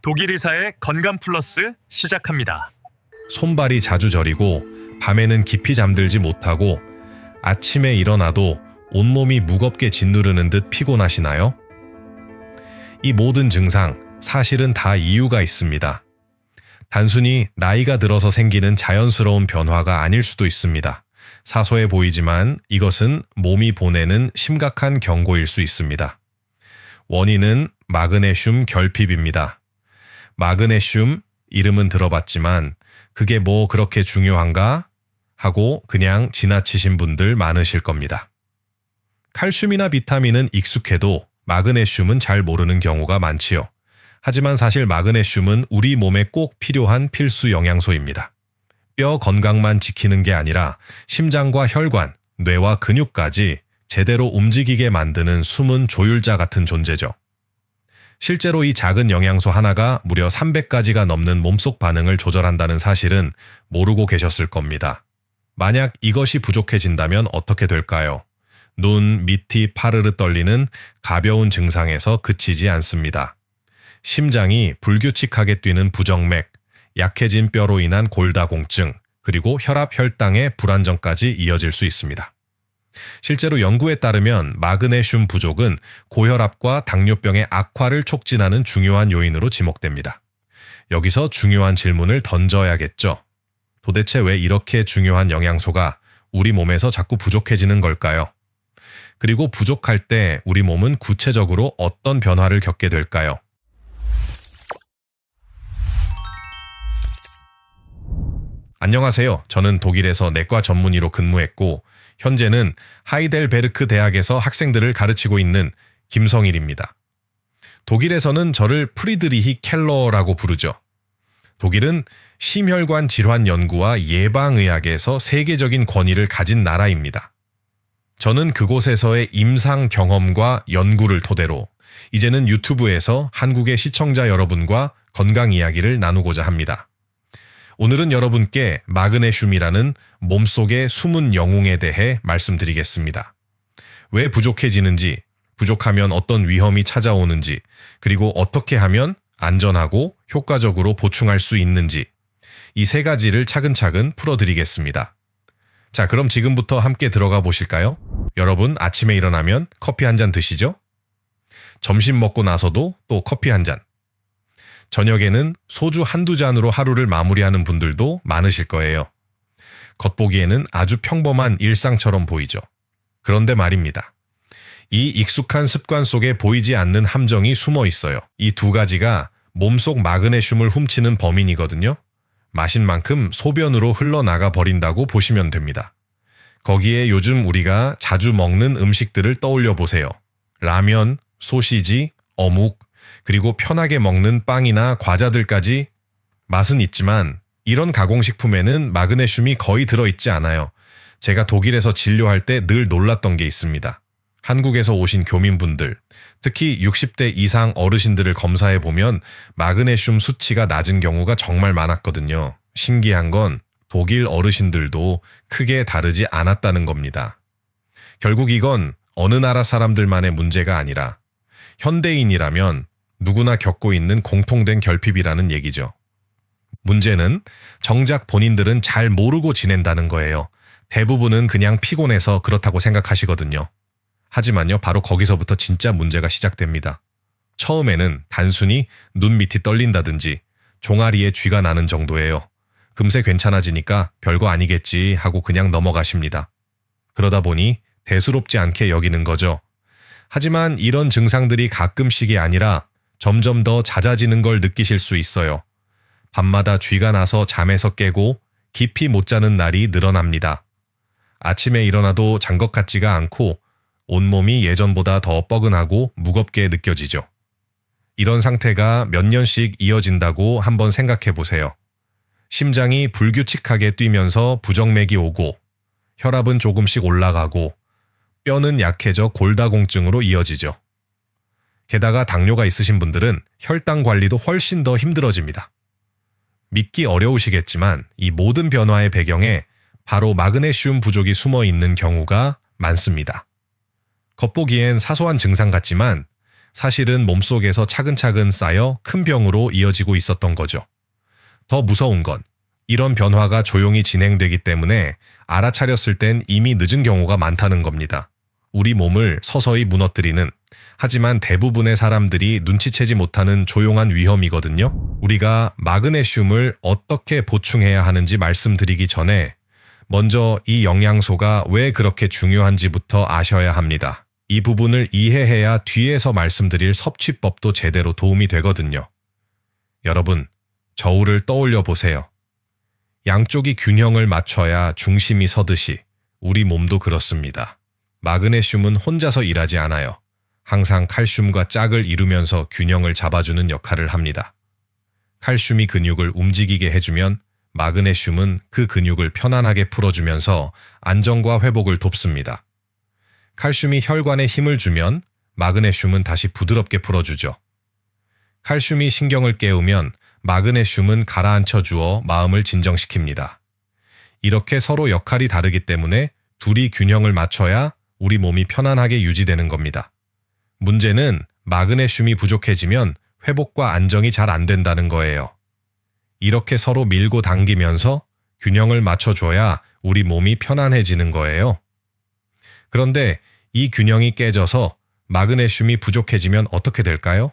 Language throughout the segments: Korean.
독일 의사의 건강 플러스 시작합니다. 손발이 자주 저리고 밤에는 깊이 잠들지 못하고 아침에 일어나도 온몸이 무겁게 짓누르는 듯 피곤하시나요? 이 모든 증상 사실은 다 이유가 있습니다. 단순히 나이가 들어서 생기는 자연스러운 변화가 아닐 수도 있습니다. 사소해 보이지만 이것은 몸이 보내는 심각한 경고일 수 있습니다. 원인은 마그네슘 결핍입니다. 마그네슘 이름은 들어봤지만 그게 뭐 그렇게 중요한가 하고 그냥 지나치신 분들 많으실 겁니다. 칼슘이나 비타민은 익숙해도 마그네슘은 잘 모르는 경우가 많지요. 하지만 사실 마그네슘은 우리 몸에 꼭 필요한 필수 영양소입니다. 뼈 건강만 지키는 게 아니라 심장과 혈관, 뇌와 근육까지 제대로 움직이게 만드는 숨은 조율자 같은 존재죠. 실제로 이 작은 영양소 하나가 무려 300가지가 넘는 몸속 반응을 조절한다는 사실은 모르고 계셨을 겁니다. 만약 이것이 부족해진다면 어떻게 될까요? 눈, 밑이 파르르 떨리는 가벼운 증상에서 그치지 않습니다. 심장이 불규칙하게 뛰는 부정맥, 약해진 뼈로 인한 골다공증, 그리고 혈압, 혈당의 불안정까지 이어질 수 있습니다. 실제로 연구에 따르면 마그네슘 부족은 고혈압과 당뇨병의 악화를 촉진하는 중요한 요인으로 지목됩니다. 여기서 중요한 질문을 던져야겠죠. 도대체 왜 이렇게 중요한 영양소가 우리 몸에서 자꾸 부족해지는 걸까요? 그리고 부족할 때 우리 몸은 구체적으로 어떤 변화를 겪게 될까요? 안녕하세요. 저는 독일에서 내과 전문의로 근무했고 현재는 하이델베르크 대학에서 학생들을 가르치고 있는 김성일입니다. 독일에서는 저를 프리드리히 켈러라고 부르죠. 독일은 심혈관 질환 연구와 예방의학에서 세계적인 권위를 가진 나라입니다. 저는 그곳에서의 임상 경험과 연구를 토대로 이제는 유튜브에서 한국의 시청자 여러분과 건강 이야기를 나누고자 합니다. 오늘은 여러분께 마그네슘이라는 몸속의 숨은 영웅에 대해 말씀드리겠습니다. 왜 부족해지는지, 부족하면 어떤 위험이 찾아오는지, 그리고 어떻게 하면 안전하고 효과적으로 보충할 수 있는지, 이 세 가지를 차근차근 풀어드리겠습니다. 자, 그럼 지금부터 함께 들어가 보실까요? 여러분, 아침에 일어나면 커피 한 잔 드시죠? 점심 먹고 나서도 또 커피 한 잔. 저녁에는 소주 한두 잔으로 하루를 마무리하는 분들도 많으실 거예요. 겉보기에는 아주 평범한 일상처럼 보이죠. 그런데 말입니다. 이 익숙한 습관 속에 보이지 않는 함정이 숨어 있어요. 이 두 가지가 몸속 마그네슘을 훔치는 범인이거든요. 마신 만큼 소변으로 흘러나가 버린다고 보시면 됩니다. 거기에 요즘 우리가 자주 먹는 음식들을 떠올려 보세요. 라면, 소시지, 어묵, 그리고 편하게 먹는 빵이나 과자들까지 맛은 있지만 이런 가공식품에는 마그네슘이 거의 들어있지 않아요. 제가 독일에서 진료할 때 늘 놀랐던 게 있습니다. 한국에서 오신 교민분들, 특히 60대 이상 어르신들을 검사해 보면 마그네슘 수치가 낮은 경우가 정말 많았거든요. 신기한 건 독일 어르신들도 크게 다르지 않았다는 겁니다. 결국 이건 어느 나라 사람들만의 문제가 아니라 현대인이라면 누구나 겪고 있는 공통된 결핍이라는 얘기죠. 문제는 정작 본인들은 잘 모르고 지낸다는 거예요. 대부분은 그냥 피곤해서 그렇다고 생각하시거든요. 하지만요, 바로 거기서부터 진짜 문제가 시작됩니다. 처음에는 단순히 눈 밑이 떨린다든지 종아리에 쥐가 나는 정도예요. 금세 괜찮아지니까 별거 아니겠지 하고 그냥 넘어가십니다. 그러다 보니 대수롭지 않게 여기는 거죠. 하지만 이런 증상들이 가끔씩이 아니라 점점 더 잦아지는 걸 느끼실 수 있어요. 밤마다 쥐가 나서 잠에서 깨고 깊이 못 자는 날이 늘어납니다. 아침에 일어나도 잔 것 같지가 않고 온몸이 예전보다 더 뻐근하고 무겁게 느껴지죠. 이런 상태가 몇 년씩 이어진다고 한번 생각해 보세요. 심장이 불규칙하게 뛰면서 부정맥이 오고 혈압은 조금씩 올라가고 뼈는 약해져 골다공증으로 이어지죠. 게다가 당뇨가 있으신 분들은 혈당 관리도 훨씬 더 힘들어집니다. 믿기 어려우시겠지만 이 모든 변화의 배경에 바로 마그네슘 부족이 숨어 있는 경우가 많습니다. 겉보기엔 사소한 증상 같지만 사실은 몸속에서 차근차근 쌓여 큰 병으로 이어지고 있었던 거죠. 더 무서운 건 이런 변화가 조용히 진행되기 때문에 알아차렸을 땐 이미 늦은 경우가 많다는 겁니다. 우리 몸을 서서히 무너뜨리는, 하지만 대부분의 사람들이 눈치채지 못하는 조용한 위험이거든요. 우리가 마그네슘을 어떻게 보충해야 하는지 말씀드리기 전에 먼저 이 영양소가 왜 그렇게 중요한지부터 아셔야 합니다. 이 부분을 이해해야 뒤에서 말씀드릴 섭취법도 제대로 도움이 되거든요. 여러분, 저울을 떠올려 보세요. 양쪽이 균형을 맞춰야 중심이 서듯이 우리 몸도 그렇습니다. 마그네슘은 혼자서 일하지 않아요. 항상 칼슘과 짝을 이루면서 균형을 잡아주는 역할을 합니다. 칼슘이 근육을 움직이게 해주면 마그네슘은 그 근육을 편안하게 풀어주면서 안정과 회복을 돕습니다. 칼슘이 혈관에 힘을 주면 마그네슘은 다시 부드럽게 풀어주죠. 칼슘이 신경을 깨우면 마그네슘은 가라앉혀 주어 마음을 진정시킵니다. 이렇게 서로 역할이 다르기 때문에 둘이 균형을 맞춰야 우리 몸이 편안하게 유지되는 겁니다. 문제는 마그네슘이 부족해지면 회복과 안정이 잘 안 된다는 거예요. 이렇게 서로 밀고 당기면서 균형을 맞춰줘야 우리 몸이 편안해지는 거예요. 그런데 이 균형이 깨져서 마그네슘이 부족해지면 어떻게 될까요?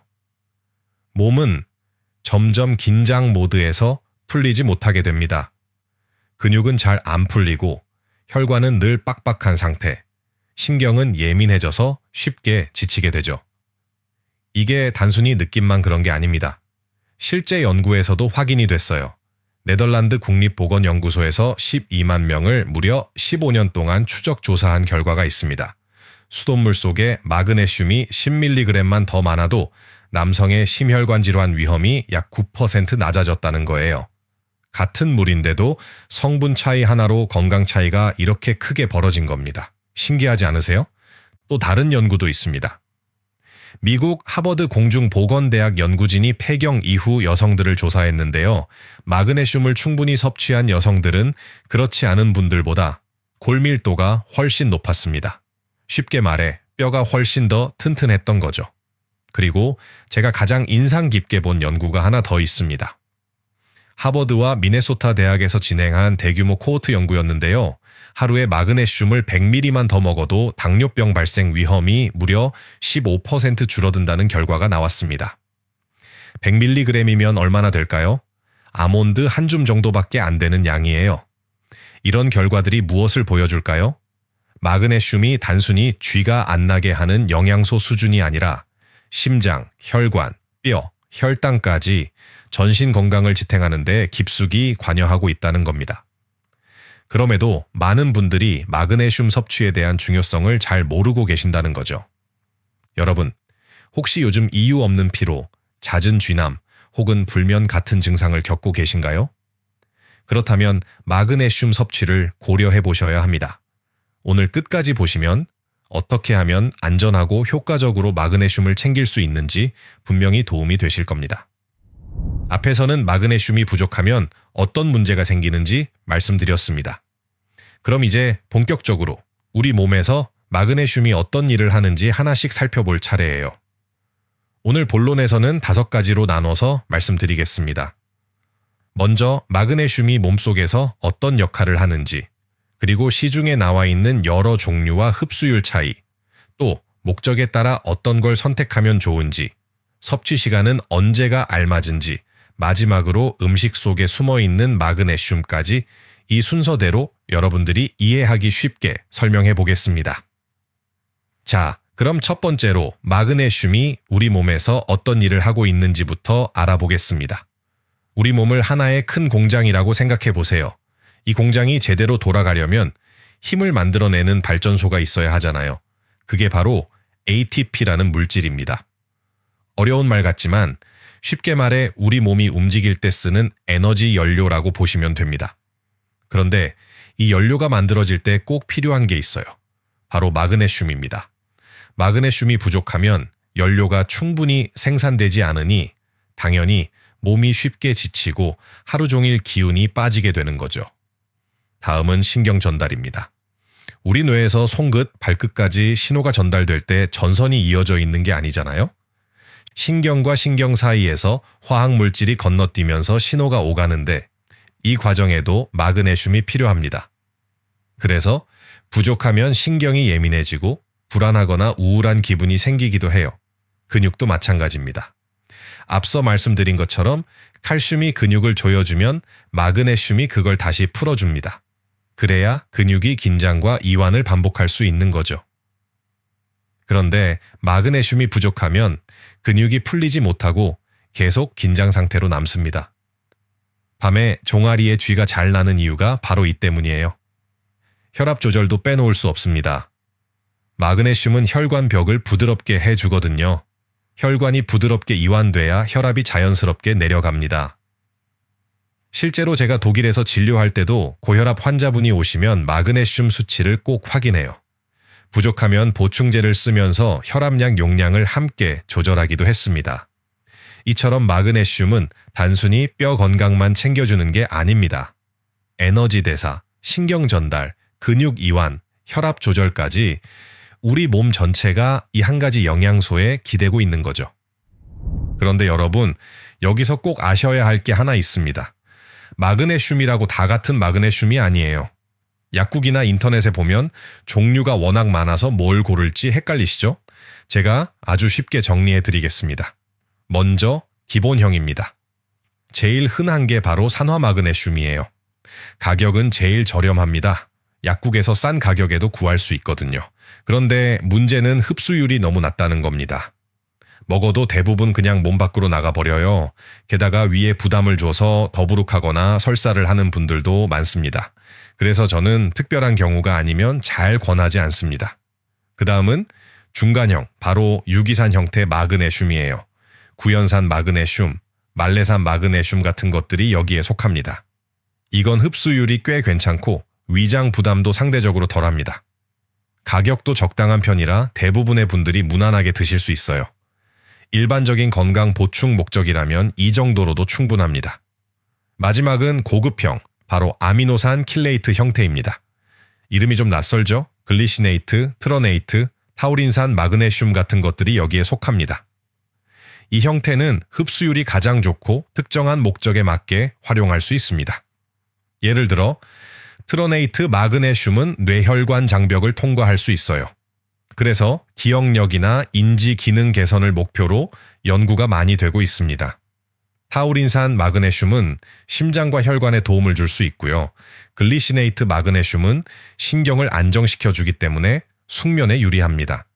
몸은 점점 긴장 모드에서 풀리지 못하게 됩니다. 근육은 잘 안 풀리고 혈관은 늘 빡빡한 상태, 신경은 예민해져서 쉽게 지치게 되죠. 이게 단순히 느낌만 그런 게 아닙니다. 실제 연구에서도 확인이 됐어요. 네덜란드 국립보건연구소에서 12만 명을 무려 15년 동안 추적 조사한 결과가 있습니다. 수돗물 속에 마그네슘이 10mg만 더 많아도 남성의 심혈관 질환 위험이 약 9% 낮아졌다는 거예요. 같은 물인데도 성분 차이 하나로 건강 차이가 이렇게 크게 벌어진 겁니다. 신기하지 않으세요? 또 다른 연구도 있습니다. 미국 하버드 공중보건대학 연구진이 폐경 이후 여성들을 조사했는데요. 마그네슘을 충분히 섭취한 여성들은 그렇지 않은 분들보다 골밀도가 훨씬 높았습니다. 쉽게 말해 뼈가 훨씬 더 튼튼했던 거죠. 그리고 제가 가장 인상 깊게 본 연구가 하나 더 있습니다. 하버드와 미네소타 대학에서 진행한 대규모 코호트 연구였는데요. 하루에 마그네슘을 100mg만 더 먹어도 당뇨병 발생 위험이 무려 15% 줄어든다는 결과가 나왔습니다. 100mg이면 얼마나 될까요? 아몬드 한 줌 정도밖에 안 되는 양이에요. 이런 결과들이 무엇을 보여줄까요? 마그네슘이 단순히 쥐가 안 나게 하는 영양소 수준이 아니라 심장, 혈관, 뼈, 혈당까지 전신 건강을 지탱하는 데 깊숙이 관여하고 있다는 겁니다. 그럼에도 많은 분들이 마그네슘 섭취에 대한 중요성을 잘 모르고 계신다는 거죠. 여러분, 혹시 요즘 이유 없는 피로, 잦은 쥐남 혹은 불면 같은 증상을 겪고 계신가요? 그렇다면 마그네슘 섭취를 고려해 보셔야 합니다. 오늘 끝까지 보시면 어떻게 하면 안전하고 효과적으로 마그네슘을 챙길 수 있는지 분명히 도움이 되실 겁니다. 앞에서는 마그네슘이 부족하면 어떤 문제가 생기는지 말씀드렸습니다. 그럼 이제 본격적으로 우리 몸에서 마그네슘이 어떤 일을 하는지 하나씩 살펴볼 차례예요. 오늘 본론에서는 5가지로 나눠서 말씀드리겠습니다. 먼저 마그네슘이 몸속에서 어떤 역할을 하는지, 그리고 시중에 나와 있는 여러 종류와 흡수율 차이, 또 목적에 따라 어떤 걸 선택하면 좋은지, 섭취 시간은 언제가 알맞은지, 마지막으로 음식 속에 숨어있는 마그네슘까지 이 순서대로 여러분들이 이해하기 쉽게 설명해 보겠습니다. 자, 그럼 첫 번째로 마그네슘이 우리 몸에서 어떤 일을 하고 있는지부터 알아보겠습니다. 우리 몸을 하나의 큰 공장이라고 생각해 보세요. 이 공장이 제대로 돌아가려면 힘을 만들어내는 발전소가 있어야 하잖아요. 그게 바로 ATP라는 물질입니다. 어려운 말 같지만 쉽게 말해 우리 몸이 움직일 때 쓰는 에너지 연료라고 보시면 됩니다. 그런데 이 연료가 만들어질 때 꼭 필요한 게 있어요. 바로 마그네슘입니다. 마그네슘이 부족하면 연료가 충분히 생산되지 않으니 당연히 몸이 쉽게 지치고 하루 종일 기운이 빠지게 되는 거죠. 다음은 신경 전달입니다. 우리 뇌에서 손끝, 발끝까지 신호가 전달될 때 전선이 이어져 있는 게 아니잖아요. 신경과 신경 사이에서 화학 물질이 건너뛰면서 신호가 오가는데 이 과정에도 마그네슘이 필요합니다. 그래서 부족하면 신경이 예민해지고 불안하거나 우울한 기분이 생기기도 해요. 근육도 마찬가지입니다. 앞서 말씀드린 것처럼 칼슘이 근육을 조여주면 마그네슘이 그걸 다시 풀어줍니다. 그래야 근육이 긴장과 이완을 반복할 수 있는 거죠. 그런데 마그네슘이 부족하면 근육이 풀리지 못하고 계속 긴장 상태로 남습니다. 밤에 종아리에 쥐가 잘 나는 이유가 바로 이 때문이에요. 혈압 조절도 빼놓을 수 없습니다. 마그네슘은 혈관 벽을 부드럽게 해주거든요. 혈관이 부드럽게 이완돼야 혈압이 자연스럽게 내려갑니다. 실제로 제가 독일에서 진료할 때도 고혈압 환자분이 오시면 마그네슘 수치를 꼭 확인해요. 부족하면 보충제를 쓰면서 혈압약 용량을 함께 조절하기도 했습니다. 이처럼 마그네슘은 단순히 뼈 건강만 챙겨주는 게 아닙니다. 에너지 대사, 신경 전달, 근육 이완, 혈압 조절까지 우리 몸 전체가 이 한 가지 영양소에 기대고 있는 거죠. 그런데 여러분, 여기서 꼭 아셔야 할 게 하나 있습니다. 마그네슘이라고 다 같은 마그네슘이 아니에요. 약국이나 인터넷에 보면 종류가 워낙 많아서 뭘 고를지 헷갈리시죠? 제가 아주 쉽게 정리해 드리겠습니다. 먼저 기본형입니다. 제일 흔한 게 바로 산화 마그네슘이에요. 가격은 제일 저렴합니다. 약국에서 싼 가격에도 구할 수 있거든요. 그런데 문제는 흡수율이 너무 낮다는 겁니다. 먹어도 대부분 그냥 몸 밖으로 나가버려요. 게다가 위에 부담을 줘서 더부룩하거나 설사를 하는 분들도 많습니다. 그래서 저는 특별한 경우가 아니면 잘 권하지 않습니다. 그 다음은 중간형, 바로 유기산 형태 마그네슘이에요. 구연산 마그네슘, 말레산 마그네슘 같은 것들이 여기에 속합니다. 이건 흡수율이 꽤 괜찮고 위장 부담도 상대적으로 덜합니다. 가격도 적당한 편이라 대부분의 분들이 무난하게 드실 수 있어요. 일반적인 건강 보충 목적이라면 이 정도로도 충분합니다. 마지막은 고급형, 바로 아미노산 킬레이트 형태입니다. 이름이 좀 낯설죠? 글리시네이트, 트러네이트, 타우린산 마그네슘 같은 것들이 여기에 속합니다. 이 형태는 흡수율이 가장 좋고 특정한 목적에 맞게 활용할 수 있습니다. 예를 들어 트러네이트 마그네슘은 뇌혈관 장벽을 통과할 수 있어요. 그래서 기억력이나 인지 기능 개선을 목표로 연구가 많이 되고 있습니다. 타우린산 마그네슘은 심장과 혈관에 도움을 줄 수 있고요. 글리시네이트 마그네슘은 신경을 안정시켜주기 때문에 숙면에 유리합니다.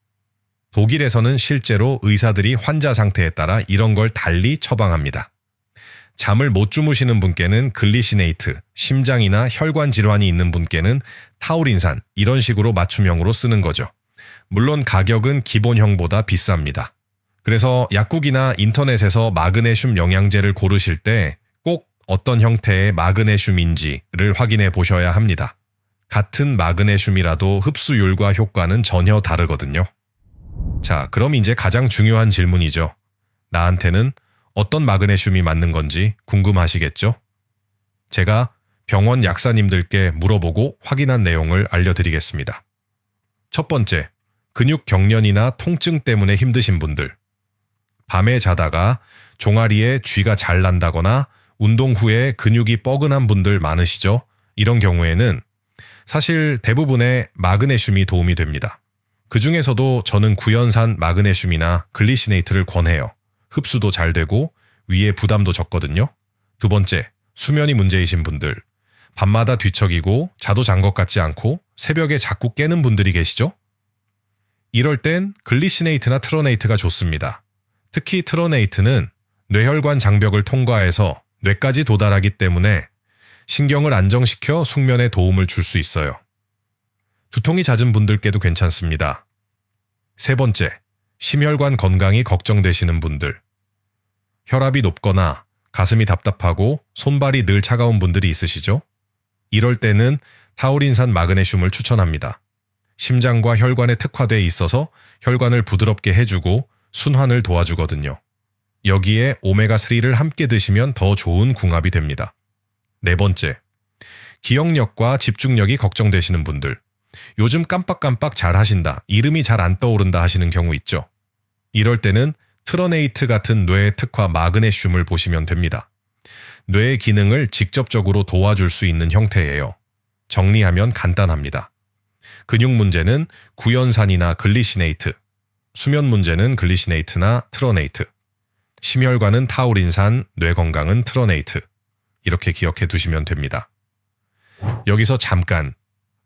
독일에서는 실제로 의사들이 환자 상태에 따라 이런 걸 달리 처방합니다. 잠을 못 주무시는 분께는 글리시네이트, 심장이나 혈관 질환이 있는 분께는 타우린산, 이런 식으로 맞춤형으로 쓰는 거죠. 물론 가격은 기본형보다 비쌉니다. 그래서 약국이나 인터넷에서 마그네슘 영양제를 고르실 때 꼭 어떤 형태의 마그네슘인지를 확인해 보셔야 합니다. 같은 마그네슘이라도 흡수율과 효과는 전혀 다르거든요. 자, 그럼 이제 가장 중요한 질문이죠. 나한테는 어떤 마그네슘이 맞는 건지 궁금하시겠죠? 제가 병원 약사님들께 물어보고 확인한 내용을 알려드리겠습니다. 첫 번째, 근육 경련이나 통증 때문에 힘드신 분들. 밤에 자다가 종아리에 쥐가 잘 난다거나 운동 후에 근육이 뻐근한 분들 많으시죠? 이런 경우에는 사실 대부분의 마그네슘이 도움이 됩니다. 그 중에서도 저는 구연산 마그네슘이나 글리시네이트를 권해요. 흡수도 잘 되고 위에 부담도 적거든요. 두 번째, 수면이 문제이신 분들. 밤마다 뒤척이고 자도 잔 것 같지 않고 새벽에 자꾸 깨는 분들이 계시죠? 이럴 땐 글리시네이트나 트러네이트가 좋습니다. 특히 트러네이트는 뇌혈관 장벽을 통과해서 뇌까지 도달하기 때문에 신경을 안정시켜 숙면에 도움을 줄 수 있어요. 두통이 잦은 분들께도 괜찮습니다. 세 번째, 심혈관 건강이 걱정되시는 분들. 혈압이 높거나 가슴이 답답하고 손발이 늘 차가운 분들이 있으시죠? 이럴 때는 타우린산 마그네슘을 추천합니다. 심장과 혈관에 특화되어 있어서 혈관을 부드럽게 해주고 순환을 도와주거든요. 여기에 오메가3를 함께 드시면 더 좋은 궁합이 됩니다. 네 번째, 기억력과 집중력이 걱정되시는 분들. 요즘 깜빡깜빡 잘 하신다, 이름이 잘 안 떠오른다 하시는 경우 있죠. 이럴 때는 트러네이트 같은 뇌 특화 마그네슘을 보시면 됩니다. 뇌의 기능을 직접적으로 도와줄 수 있는 형태예요. 정리하면 간단합니다. 근육 문제는 구연산이나 글리시네이트, 수면 문제는 글리시네이트나 트러네이트, 심혈관은 타우린산, 뇌 건강은 트러네이트. 이렇게 기억해 두시면 됩니다. 여기서 잠깐,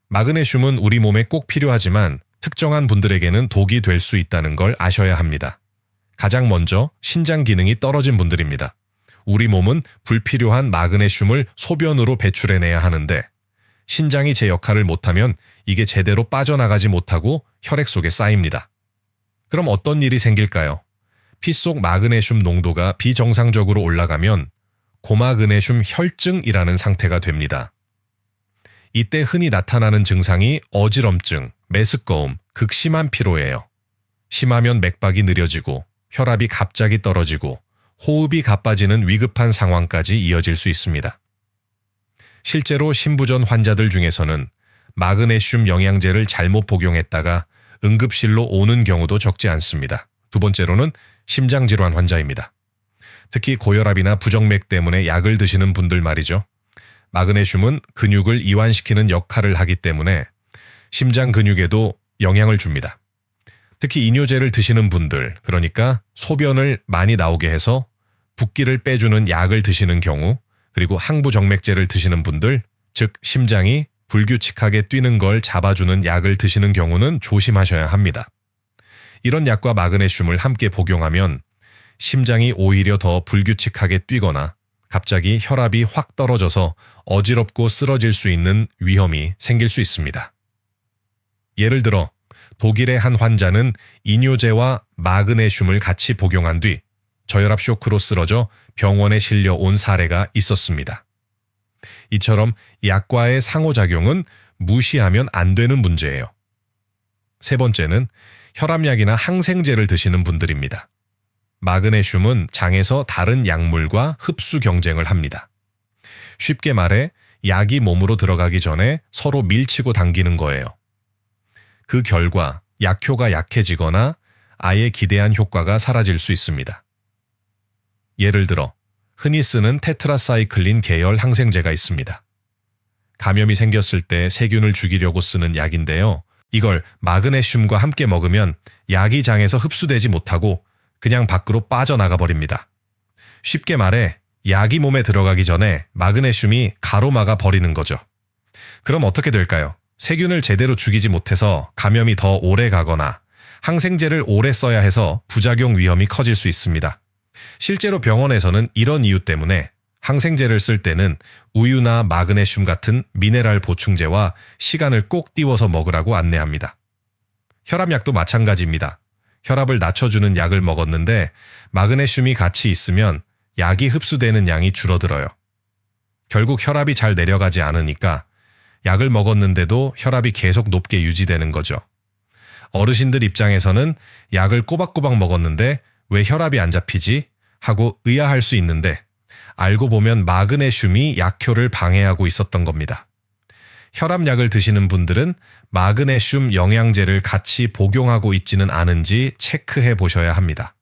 마그네슘은 우리 몸에 꼭 필요하지만 특정한 분들에게는 독이 될 수 있다는 걸 아셔야 합니다. 가장 먼저 신장 기능이 떨어진 분들입니다. 우리 몸은 불필요한 마그네슘을 소변으로 배출해내야 하는데 신장이 제 역할을 못하면 이게 제대로 빠져나가지 못하고 혈액 속에 쌓입니다. 그럼 어떤 일이 생길까요? 피 속 마그네슘 농도가 비정상적으로 올라가면 고마그네슘 혈증이라는 상태가 됩니다. 이때 흔히 나타나는 증상이 어지럼증, 메스꺼움, 극심한 피로예요. 심하면 맥박이 느려지고 혈압이 갑자기 떨어지고 호흡이 가빠지는 위급한 상황까지 이어질 수 있습니다. 실제로 심부전 환자들 중에서는 마그네슘 영양제를 잘못 복용했다가 응급실로 오는 경우도 적지 않습니다. 두 번째로는 심장질환 환자입니다. 특히 고혈압이나 부정맥 때문에 약을 드시는 분들 말이죠. 마그네슘은 근육을 이완시키는 역할을 하기 때문에 심장 근육에도 영향을 줍니다. 특히 이뇨제를 드시는 분들, 그러니까 소변을 많이 나오게 해서 붓기를 빼주는 약을 드시는 경우, 그리고 항부정맥제를 드시는 분들, 즉 심장이 불규칙하게 뛰는 걸 잡아주는 약을 드시는 경우는 조심하셔야 합니다. 이런 약과 마그네슘을 함께 복용하면 심장이 오히려 더 불규칙하게 뛰거나 갑자기 혈압이 확 떨어져서 어지럽고 쓰러질 수 있는 위험이 생길 수 있습니다. 예를 들어 독일의 한 환자는 이뇨제와 마그네슘을 같이 복용한 뒤 저혈압 쇼크로 쓰러져 병원에 실려온 사례가 있었습니다. 이처럼 약과의 상호작용은 무시하면 안 되는 문제예요. 세 번째는 혈압약이나 항생제를 드시는 분들입니다. 마그네슘은 장에서 다른 약물과 흡수 경쟁을 합니다. 쉽게 말해 약이 몸으로 들어가기 전에 서로 밀치고 당기는 거예요. 그 결과 약효가 약해지거나 아예 기대한 효과가 사라질 수 있습니다. 예를 들어 흔히 쓰는 테트라사이클린 계열 항생제가 있습니다. 감염이 생겼을 때 세균을 죽이려고 쓰는 약인데요. 이걸 마그네슘과 함께 먹으면 약이 장에서 흡수되지 못하고 그냥 밖으로 빠져나가 버립니다. 쉽게 말해 약이 몸에 들어가기 전에 마그네슘이 가로막아 버리는 거죠. 그럼 어떻게 될까요? 세균을 제대로 죽이지 못해서 감염이 더 오래 가거나 항생제를 오래 써야 해서 부작용 위험이 커질 수 있습니다. 실제로 병원에서는 이런 이유 때문에 항생제를 쓸 때는 우유나 마그네슘 같은 미네랄 보충제와 시간을 꼭 띄워서 먹으라고 안내합니다. 혈압약도 마찬가지입니다. 혈압을 낮춰주는 약을 먹었는데 마그네슘이 같이 있으면 약이 흡수되는 양이 줄어들어요. 결국 혈압이 잘 내려가지 않으니까 약을 먹었는데도 혈압이 계속 높게 유지되는 거죠. 어르신들 입장에서는 약을 꼬박꼬박 먹었는데 왜 혈압이 안 잡히지? 하고 의아할 수 있는데 알고 보면 마그네슘이 약효를 방해하고 있었던 겁니다. 혈압약을 드시는 분들은 마그네슘 영양제를 같이 복용하고 있지는 않은지 체크해 보셔야 합니다.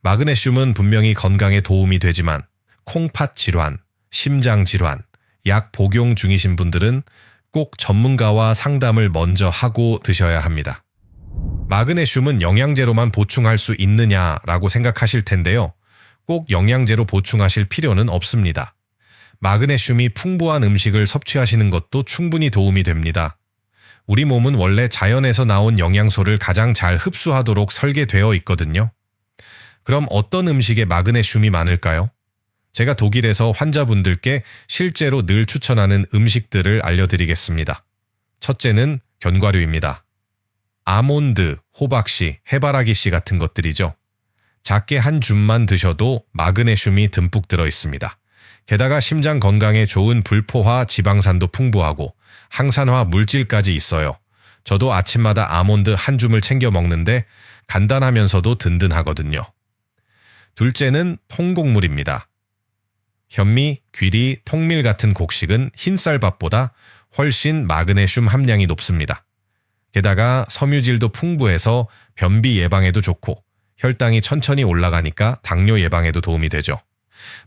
마그네슘은 분명히 건강에 도움이 되지만 콩팥 질환, 심장 질환, 약 복용 중이신 분들은 꼭 전문가와 상담을 먼저 하고 드셔야 합니다. 마그네슘은 영양제로만 보충할 수 있느냐라고 생각하실 텐데요. 꼭 영양제로 보충하실 필요는 없습니다. 마그네슘이 풍부한 음식을 섭취하시는 것도 충분히 도움이 됩니다. 우리 몸은 원래 자연에서 나온 영양소를 가장 잘 흡수하도록 설계되어 있거든요. 그럼 어떤 음식에 마그네슘이 많을까요? 제가 독일에서 환자분들께 실제로 늘 추천하는 음식들을 알려드리겠습니다. 첫째는 견과류입니다. 아몬드, 호박씨, 해바라기씨 같은 것들이죠. 작게 한 줌만 드셔도 마그네슘이 듬뿍 들어 있습니다. 게다가 심장 건강에 좋은 불포화 지방산도 풍부하고 항산화 물질까지 있어요. 저도 아침마다 아몬드 한 줌을 챙겨 먹는데 간단하면서도 든든하거든요. 둘째는 통곡물입니다. 현미, 귀리, 통밀 같은 곡식은 흰쌀밥보다 훨씬 마그네슘 함량이 높습니다. 게다가 섬유질도 풍부해서 변비 예방에도 좋고 혈당이 천천히 올라가니까 당뇨 예방에도 도움이 되죠.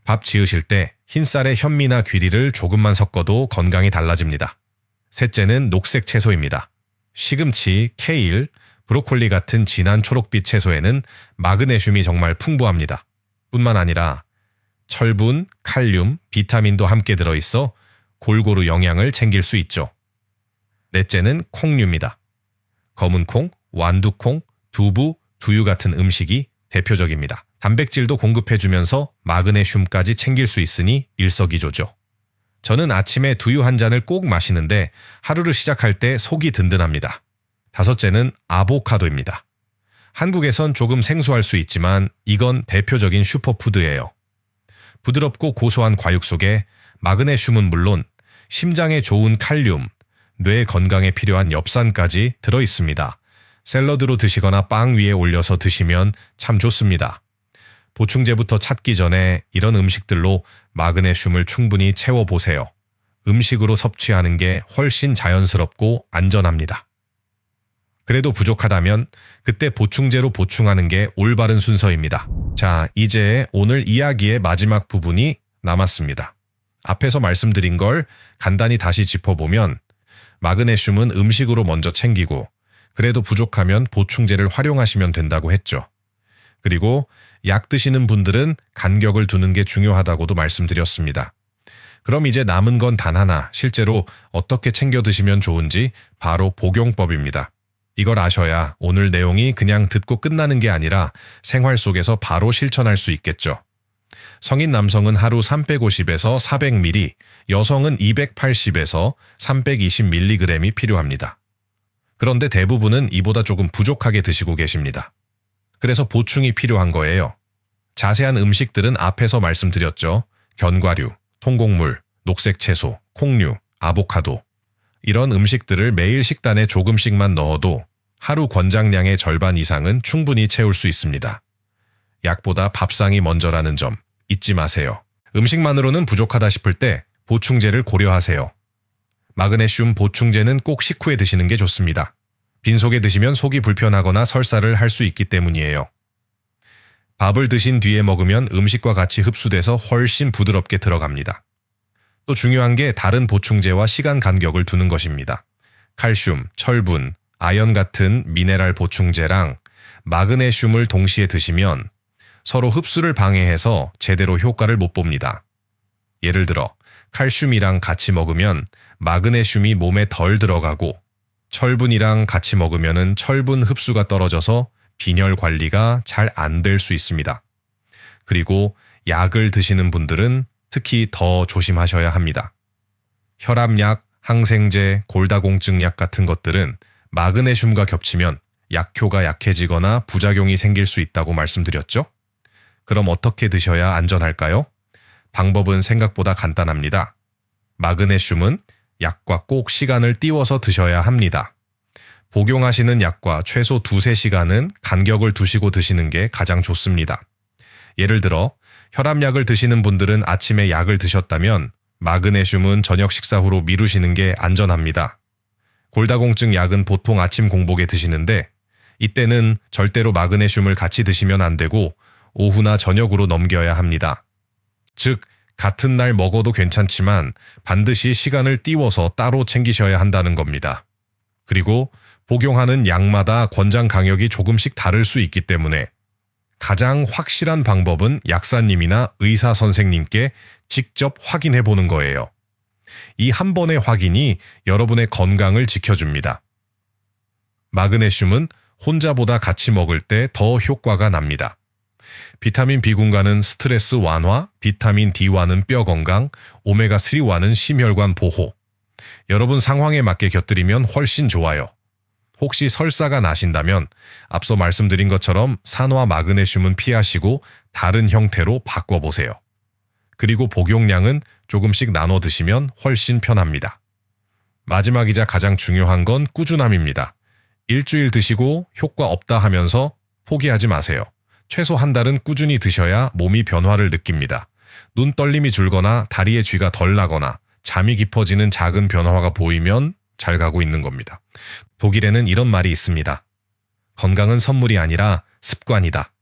밥 지으실 때 흰쌀에 현미나 귀리를 조금만 섞어도 건강이 달라집니다. 셋째는 녹색 채소입니다. 시금치, 케일, 브로콜리 같은 진한 초록빛 채소에는 마그네슘이 정말 풍부합니다. 뿐만 아니라 철분, 칼륨, 비타민도 함께 들어있어 골고루 영양을 챙길 수 있죠. 넷째는 콩류입니다. 검은콩, 완두콩, 두부, 두유 같은 음식이 대표적입니다. 단백질도 공급해주면서 마그네슘까지 챙길 수 있으니 일석이조죠. 저는 아침에 두유 한 잔을 꼭 마시는데 하루를 시작할 때 속이 든든합니다. 다섯째는 아보카도입니다. 한국에선 조금 생소할 수 있지만 이건 대표적인 슈퍼푸드예요. 부드럽고 고소한 과육 속에 마그네슘은 물론 심장에 좋은 칼륨, 뇌 건강에 필요한 엽산까지 들어있습니다. 샐러드로 드시거나 빵 위에 올려서 드시면 참 좋습니다. 보충제부터 찾기 전에 이런 음식들로 마그네슘을 충분히 채워보세요. 음식으로 섭취하는 게 훨씬 자연스럽고 안전합니다. 그래도 부족하다면 그때 보충제로 보충하는 게 올바른 순서입니다. 자, 이제 오늘 이야기의 마지막 부분이 남았습니다. 앞에서 말씀드린 걸 간단히 다시 짚어보면 마그네슘은 음식으로 먼저 챙기고 그래도 부족하면 보충제를 활용하시면 된다고 했죠. 그리고 약 드시는 분들은 간격을 두는 게 중요하다고도 말씀드렸습니다. 그럼 이제 남은 건 단 하나, 실제로 어떻게 챙겨 드시면 좋은지 바로 복용법입니다. 이걸 아셔야 오늘 내용이 그냥 듣고 끝나는 게 아니라 생활 속에서 바로 실천할 수 있겠죠. 성인 남성은 하루 350에서 400ml, 여성은 280에서 320mg이 필요합니다. 그런데 대부분은 이보다 조금 부족하게 드시고 계십니다. 그래서 보충이 필요한 거예요. 자세한 음식들은 앞에서 말씀드렸죠. 견과류, 통곡물, 녹색 채소, 콩류, 아보카도. 이런 음식들을 매일 식단에 조금씩만 넣어도 하루 권장량의 절반 이상은 충분히 채울 수 있습니다. 약보다 밥상이 먼저라는 점 잊지 마세요. 음식만으로는 부족하다 싶을 때 보충제를 고려하세요. 마그네슘 보충제는 꼭 식후에 드시는 게 좋습니다. 빈속에 드시면 속이 불편하거나 설사를 할 수 있기 때문이에요. 밥을 드신 뒤에 먹으면 음식과 같이 흡수돼서 훨씬 부드럽게 들어갑니다. 또 중요한 게 다른 보충제와 시간 간격을 두는 것입니다. 칼슘, 철분, 아연 같은 미네랄 보충제랑 마그네슘을 동시에 드시면 서로 흡수를 방해해서 제대로 효과를 못 봅니다. 예를 들어 칼슘이랑 같이 먹으면 마그네슘이 몸에 덜 들어가고 철분이랑 같이 먹으면 철분 흡수가 떨어져서 빈혈 관리가 잘 안 될 수 있습니다. 그리고 약을 드시는 분들은 특히 더 조심하셔야 합니다. 혈압약, 항생제, 골다공증 약 같은 것들은 마그네슘과 겹치면 약효가 약해지거나 부작용이 생길 수 있다고 말씀드렸죠? 그럼 어떻게 드셔야 안전할까요? 방법은 생각보다 간단합니다. 마그네슘은 약과 꼭 시간을 띄워서 드셔야 합니다. 복용하시는 약과 최소 2-3시간은 간격을 두시고 드시는 게 가장 좋습니다. 예를 들어 혈압약을 드시는 분들은 아침에 약을 드셨다면 마그네슘은 저녁 식사 후로 미루시는 게 안전합니다. 골다공증 약은 보통 아침 공복에 드시는데 이때는 절대로 마그네슘을 같이 드시면 안 되고 오후나 저녁으로 넘겨야 합니다. 즉, 같은 날 먹어도 괜찮지만 반드시 시간을 띄워서 따로 챙기셔야 한다는 겁니다. 그리고 복용하는 약마다 권장 강역이 조금씩 다를 수 있기 때문에 가장 확실한 방법은 약사님이나 의사 선생님께 직접 확인해 보는 거예요. 이 한 번의 확인이 여러분의 건강을 지켜줍니다. 마그네슘은 혼자보다 같이 먹을 때 더 효과가 납니다. 비타민 B군과는 스트레스 완화, 비타민 D와는 뼈 건강, 오메가3와는 심혈관 보호. 여러분 상황에 맞게 곁들이면 훨씬 좋아요. 혹시 설사가 나신다면 앞서 말씀드린 것처럼 산화 마그네슘은 피하시고 다른 형태로 바꿔보세요. 그리고 복용량은 조금씩 나눠 드시면 훨씬 편합니다. 마지막이자 가장 중요한 건 꾸준함입니다. 일주일 드시고 효과 없다 하면서 포기하지 마세요. 최소 한 달은 꾸준히 드셔야 몸이 변화를 느낍니다. 눈 떨림이 줄거나 다리에 쥐가 덜 나거나 잠이 깊어지는 작은 변화가 보이면 잘 가고 있는 겁니다. 독일에는 이런 말이 있습니다. 건강은 선물이 아니라 습관이다.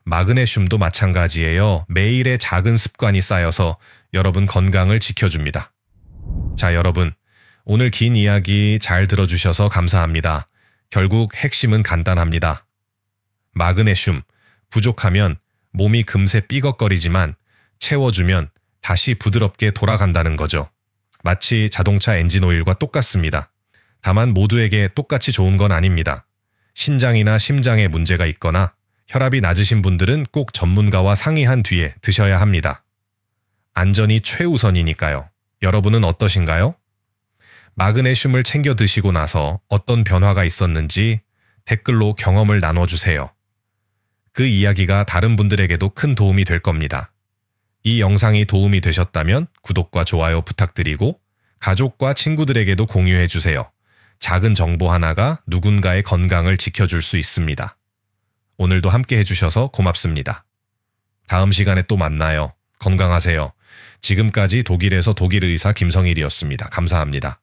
마그네슘도 마찬가지예요. 매일의 작은 습관이 쌓여서 여러분 건강을 지켜줍니다. 자, 여러분. 오늘 긴 이야기 잘 들어주셔서 감사합니다. 결국 핵심은 간단합니다. 마그네슘, 부족하면 몸이 금세 삐걱거리지만 채워주면 다시 부드럽게 돌아간다는 거죠. 마치 자동차 엔진 오일과 똑같습니다. 다만 모두에게 똑같이 좋은 건 아닙니다. 신장이나 심장에 문제가 있거나 혈압이 낮으신 분들은 꼭 전문가와 상의한 뒤에 드셔야 합니다. 안전이 최우선이니까요. 여러분은 어떠신가요? 마그네슘을 챙겨 드시고 나서 어떤 변화가 있었는지 댓글로 경험을 나눠주세요. 그 이야기가 다른 분들에게도 큰 도움이 될 겁니다. 이 영상이 도움이 되셨다면 구독과 좋아요 부탁드리고 가족과 친구들에게도 공유해 주세요. 작은 정보 하나가 누군가의 건강을 지켜줄 수 있습니다. 오늘도 함께 해주셔서 고맙습니다. 다음 시간에 또 만나요. 건강하세요. 지금까지 독일에서 독일 의사 김성일이었습니다. 감사합니다.